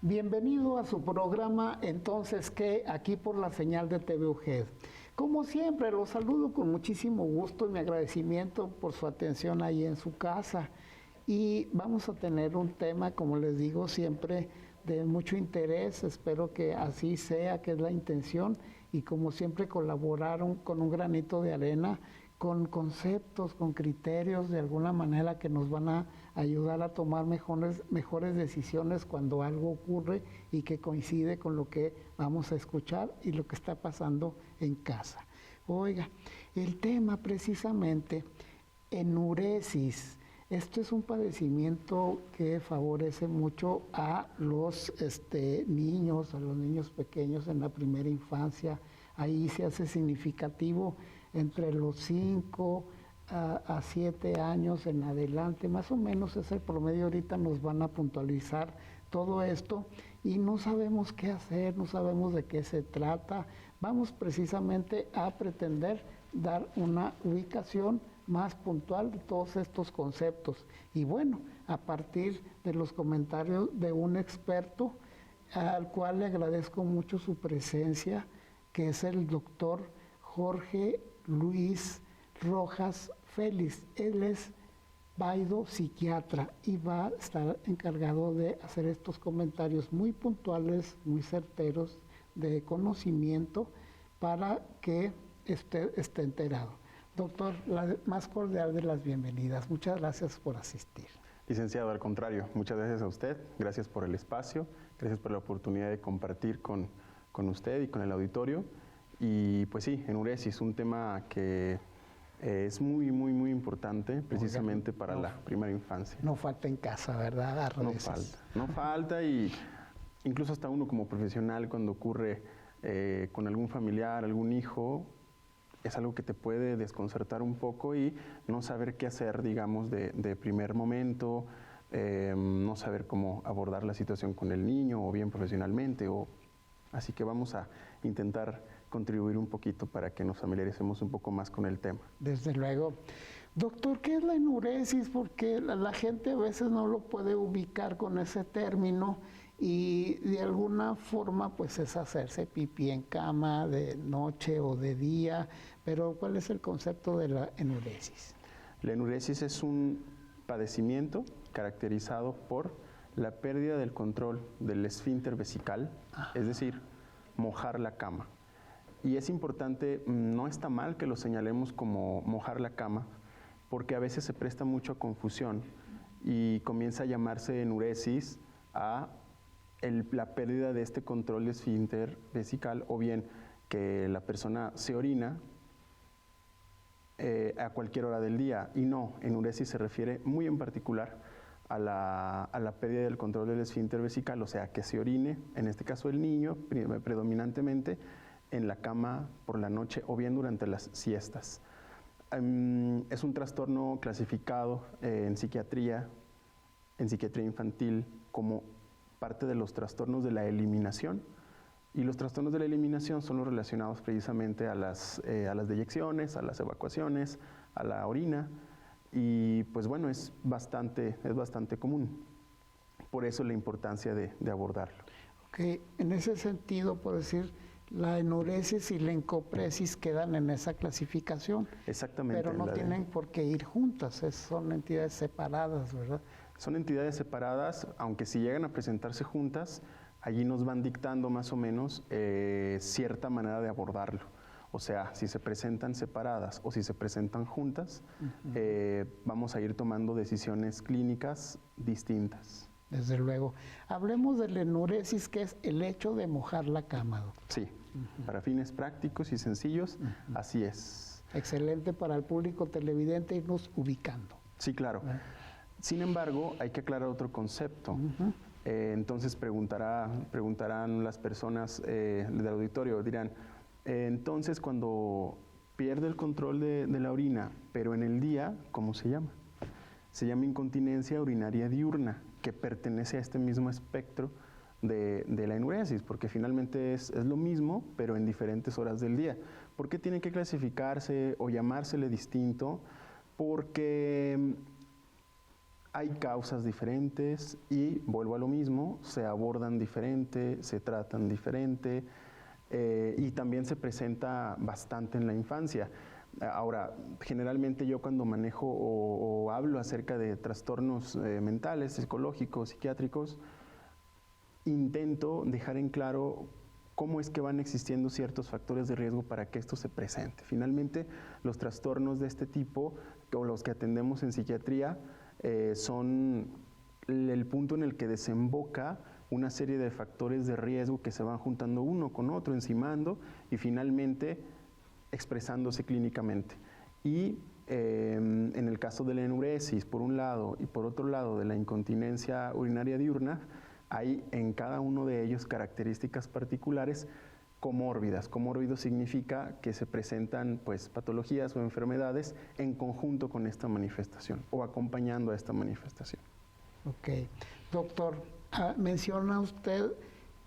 Bienvenido a su programa Entonces ¿Qué? Aquí por la señal de TV UGED. Como siempre, los saludo con muchísimo gusto y mi agradecimiento por su atención ahí en su casa. Y vamos a tener un tema, como les digo siempre, de mucho interés. Espero que así sea, que es la intención. Y como siempre colaboraron con un granito de arena, con conceptos, con criterios de alguna manera que nos van a ayudar a tomar mejores decisiones cuando algo ocurre y que coincide con lo que vamos a escuchar y lo que está pasando en casa. Oiga, el tema precisamente, enuresis. Esto es un padecimiento que favorece mucho a los niños, a los niños pequeños en la primera infancia. Ahí se hace significativo entre los 5 a 7 años en adelante, más o menos es el promedio. Ahorita nos van a puntualizar todo esto y no sabemos qué hacer, no sabemos de qué se trata. Vamos precisamente a pretender dar una ubicación más puntual de todos estos conceptos. Y bueno, a partir de los comentarios de un experto, al cual le agradezco mucho su presencia, que es el doctor Jorge Luis Rojas Félix. Él es psiquiatra y va a estar encargado de hacer estos comentarios muy puntuales, muy certeros, de conocimiento, para que esté enterado. Doctor, la más cordial de las bienvenidas. Muchas gracias por asistir. Licenciado, al contrario, muchas gracias a usted, gracias por el espacio, gracias por la oportunidad de compartir con usted y con el auditorio. Y pues sí, enuresis, un tema que es muy importante precisamente para la primera infancia. No falta en casa, ¿verdad? No falta, y incluso hasta uno como profesional, cuando ocurre con algún familiar, algún hijo, es algo que te puede desconcertar un poco y no saber qué hacer, digamos, de primer momento, no saber cómo abordar la situación con el niño o bien profesionalmente. Así que vamos a intentar contribuir un poquito para que nos familiaricemos un poco más con el tema. Desde luego. Doctor, ¿qué es la enuresis? Porque la gente a veces no lo puede ubicar con ese término y de alguna forma pues es hacerse pipí en cama de noche o de día, pero ¿cuál es el concepto de la enuresis? La enuresis es un padecimiento caracterizado por la pérdida del control del esfínter vesical, es decir, mojar la cama. Y es importante, no está mal que lo señalemos como mojar la cama, porque a veces se presta mucho a confusión y comienza a llamarse enuresis a la pérdida de este control de esfínter vesical, o bien que la persona se orina a cualquier hora del día. Y no, enuresis se refiere muy en particular a la pérdida del control del esfínter vesical, o sea, que se orine, en este caso el niño, predominantemente en la cama por la noche o bien durante las siestas. Es un trastorno clasificado en psiquiatría infantil, como parte de los trastornos de la eliminación, y los trastornos de la eliminación son los relacionados precisamente a las deyecciones, a las evacuaciones, a la orina. Y pues bueno, es bastante común. Por eso la importancia de abordarlo. Okay. En ese sentido, por decir, la enuresis y la encopresis quedan en esa clasificación. Exactamente. Pero no tienen por qué ir juntas, son entidades separadas, ¿verdad? Son entidades separadas, aunque si llegan a presentarse juntas, allí nos van dictando más o menos cierta manera de abordarlo. O sea, si se presentan separadas o si se presentan juntas, vamos a ir tomando decisiones clínicas distintas. Desde luego. Hablemos de la enuresis, que es el hecho de mojar la cama, doctor. Sí, para fines prácticos y sencillos, así es. Excelente para el público televidente irnos ubicando. Sí, claro. Sin embargo, hay que aclarar otro concepto. Entonces preguntarán las personas del auditorio, dirán, entonces cuando pierde el control de la orina, pero en el día, ¿cómo se llama? Se llama incontinencia urinaria diurna, que pertenece a este mismo espectro de la enuresis, porque finalmente es lo mismo, pero en diferentes horas del día. ¿Por qué tiene que clasificarse o llamársele distinto? Porque hay causas diferentes y vuelvo a lo mismo, se abordan diferente, se tratan diferente y también se presenta bastante en la infancia. Ahora, generalmente yo cuando manejo o hablo acerca de trastornos mentales, psicológicos, psiquiátricos, intento dejar en claro cómo es que van existiendo ciertos factores de riesgo para que esto se presente. Finalmente, los trastornos de este tipo, o los que atendemos en psiquiatría, son el punto en el que desemboca una serie de factores de riesgo que se van juntando uno con otro, encimando y finalmente expresándose clínicamente. Y en el caso de la enuresis, por un lado, y por otro lado de la incontinencia urinaria diurna, hay en cada uno de ellos características particulares comórbidas. Comórbido significa que se presentan pues, patologías o enfermedades en conjunto con esta manifestación o acompañando a esta manifestación. Ok. Doctor, menciona usted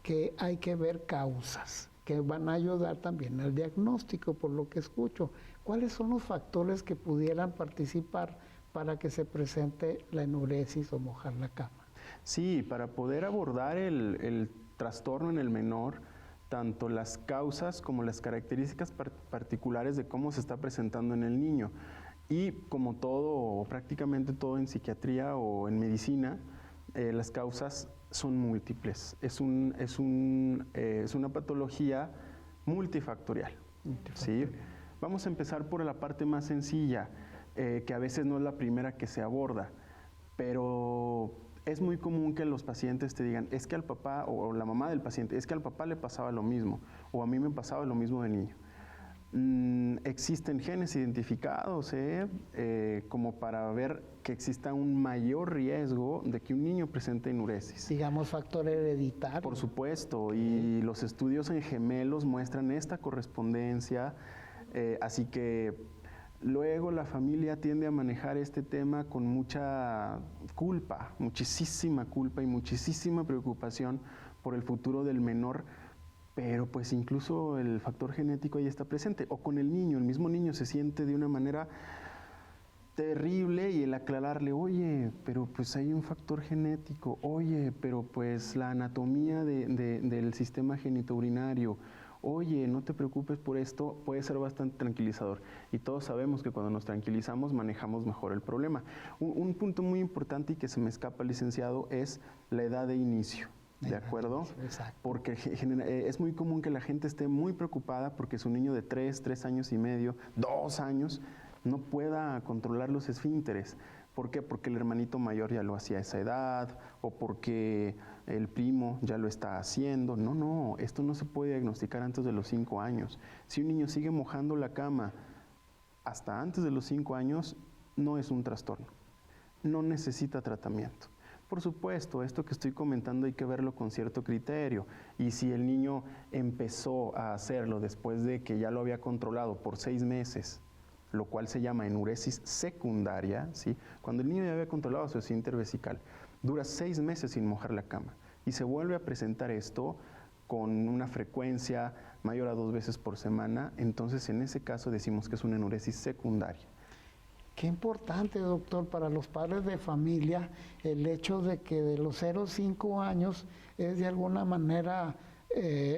que hay que ver causas que van a ayudar también al diagnóstico, por lo que escucho. ¿Cuáles son los factores que pudieran participar para que se presente la enuresis o mojar la cama? Sí, para poder abordar el trastorno en el menor, tanto las causas como las características particulares de cómo se está presentando en el niño. Y como todo, o prácticamente todo en psiquiatría o en medicina, las causas son múltiples. Es una patología multifactorial. ¿Sí? Vamos a empezar por la parte más sencilla, que a veces no es la primera que se aborda, pero es muy común que los pacientes te digan, es que al papá, o la mamá del paciente, es que al papá le pasaba lo mismo, o a mí me pasaba lo mismo de niño. Existen genes identificados como para ver que exista un mayor riesgo de que un niño presente enuresis. Digamos, factor hereditario. Por supuesto, y los estudios en gemelos muestran esta correspondencia, así que luego la familia tiende a manejar este tema con mucha culpa, muchísima culpa y muchísima preocupación por el futuro del menor, pero pues incluso el factor genético ahí está presente. O con el niño, el mismo niño se siente de una manera terrible y el aclararle, oye, pero pues hay un factor genético, oye, pero pues la anatomía del sistema genitourinario, oye, no te preocupes por esto, puede ser bastante tranquilizador. Y todos sabemos que cuando nos tranquilizamos manejamos mejor el problema. Un punto muy importante y que se me escapa, licenciado, es la edad de inicio. ¿De acuerdo? Exacto. Porque es muy común que la gente esté muy preocupada porque su niño de 3 años y medio, 2 años, no pueda controlar los esfínteres. ¿Por qué? Porque el hermanito mayor ya lo hacía a esa edad o porque el primo ya lo está haciendo. No, esto no se puede diagnosticar antes de los 5 años. Si un niño sigue mojando la cama hasta antes de los 5 años, no es un trastorno. No necesita tratamiento. Por supuesto, esto que estoy comentando hay que verlo con cierto criterio. Y si el niño empezó a hacerlo después de que ya lo había controlado por 6 meses, lo cual se llama enuresis secundaria, ¿sí? Cuando el niño ya había controlado su esfínter vesical, dura 6 meses sin mojar la cama y se vuelve a presentar esto con una frecuencia mayor a 2 veces por semana, entonces en ese caso decimos que es una enuresis secundaria. Qué importante, doctor, para los padres de familia el hecho de que de los 0 a 5 años es de alguna manera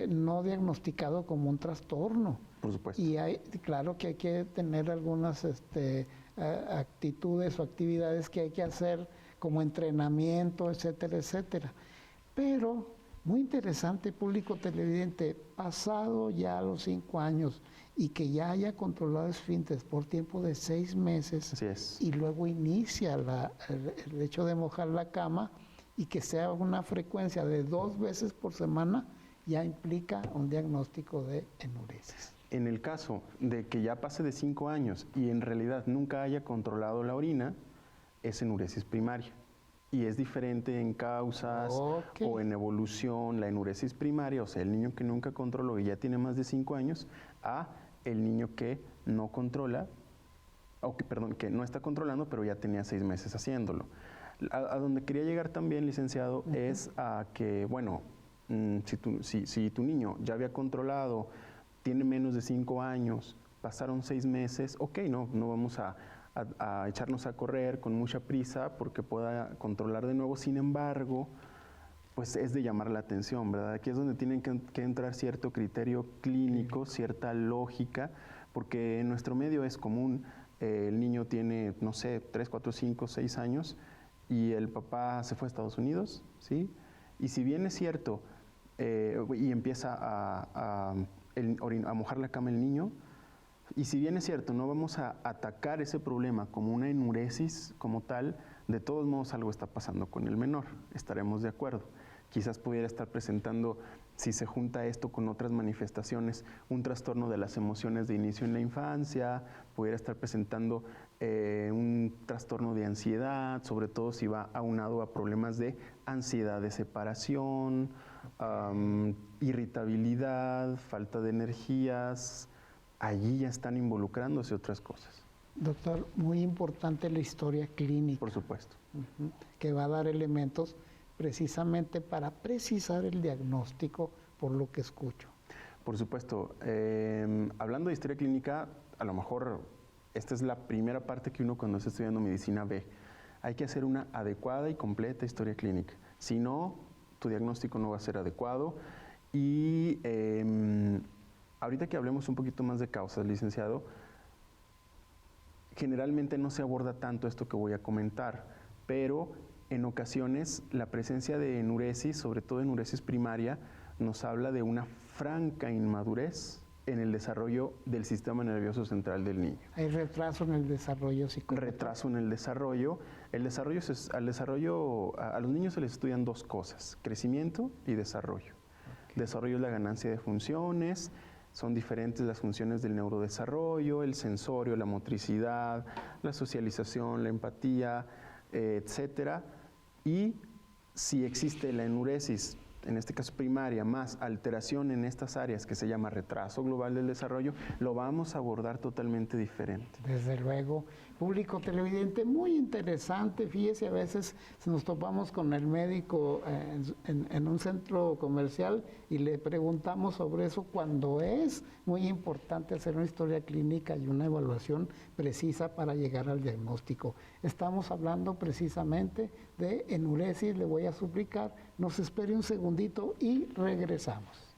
no diagnosticado como un trastorno. Por supuesto. Y claro que hay que tener algunas actitudes o actividades que hay que hacer como entrenamiento, etcétera, etcétera. Pero muy interesante, público televidente, pasado ya los 5 años y que ya haya controlado esfínteres por tiempo de 6 meses. Así es. Y luego inicia el hecho de mojar la cama y que sea una frecuencia de 2 veces por semana, ya implica un diagnóstico de enuresis. En el caso de que ya pase de 5 años y en realidad nunca haya controlado la orina, es enuresis primaria. Y es diferente en causas o en evolución, la enuresis primaria, o sea, el niño que nunca controló y ya tiene más de 5 años, a el niño que no controla, que no está controlando, pero ya tenía 6 meses haciéndolo. A donde quería llegar también, licenciado, es a que, bueno, si tu niño ya había controlado, tiene menos de 5 años, pasaron 6 meses, ok, no vamos a a echarnos a correr con mucha prisa porque pueda controlar de nuevo. Sin embargo, pues es de llamar la atención, ¿verdad? Aquí es donde tienen que entrar cierto criterio clínico, cierta lógica, porque en nuestro medio es común, el niño tiene, no sé, 3, 4, 5, 6 años y el papá se fue a Estados Unidos, ¿sí? Y si bien es cierto, y empieza a mojar la cama el niño, y si bien es cierto, no vamos a atacar ese problema como una enuresis como tal, de todos modos algo está pasando con el menor, estaremos de acuerdo. Quizás pudiera estar presentando, si se junta esto con otras manifestaciones, un trastorno de las emociones de inicio en la infancia, pudiera estar presentando un trastorno de ansiedad, sobre todo si va aunado a problemas de ansiedad de separación, irritabilidad, falta de energías. Allí ya están involucrándose otras cosas. Doctor, muy importante la historia clínica. Por supuesto. Que va a dar elementos precisamente para precisar el diagnóstico, por lo que escucho. Por supuesto. Hablando de historia clínica, a lo mejor esta es la primera parte que uno cuando está estudiando medicina ve. Hay que hacer una adecuada y completa historia clínica. Si no, tu diagnóstico no va a ser adecuado. Y ahorita que hablemos un poquito más de causas, licenciado, generalmente no se aborda tanto esto que voy a comentar, pero en ocasiones la presencia de enuresis, sobre todo enuresis primaria, nos habla de una franca inmadurez en el desarrollo del sistema nervioso central del niño. Hay retraso en el desarrollo psicomotor. Retraso en el desarrollo. A los niños se les estudian dos cosas, crecimiento y desarrollo. Desarrollo es la ganancia de funciones. Son diferentes las funciones del neurodesarrollo, el sensorio, la motricidad, la socialización, la empatía, etcétera. Y si existe la enuresis, en este caso primaria, más alteración en estas áreas que se llama retraso global del desarrollo, lo vamos a abordar totalmente diferente. Desde luego. Público televidente, muy interesante. Fíjese, a veces nos topamos con el médico en un centro comercial y le preguntamos sobre eso, cuando es muy importante hacer una historia clínica y una evaluación precisa para llegar al diagnóstico. Estamos hablando precisamente de enuresis. Le voy a suplicar, nos espere un segundito y regresamos.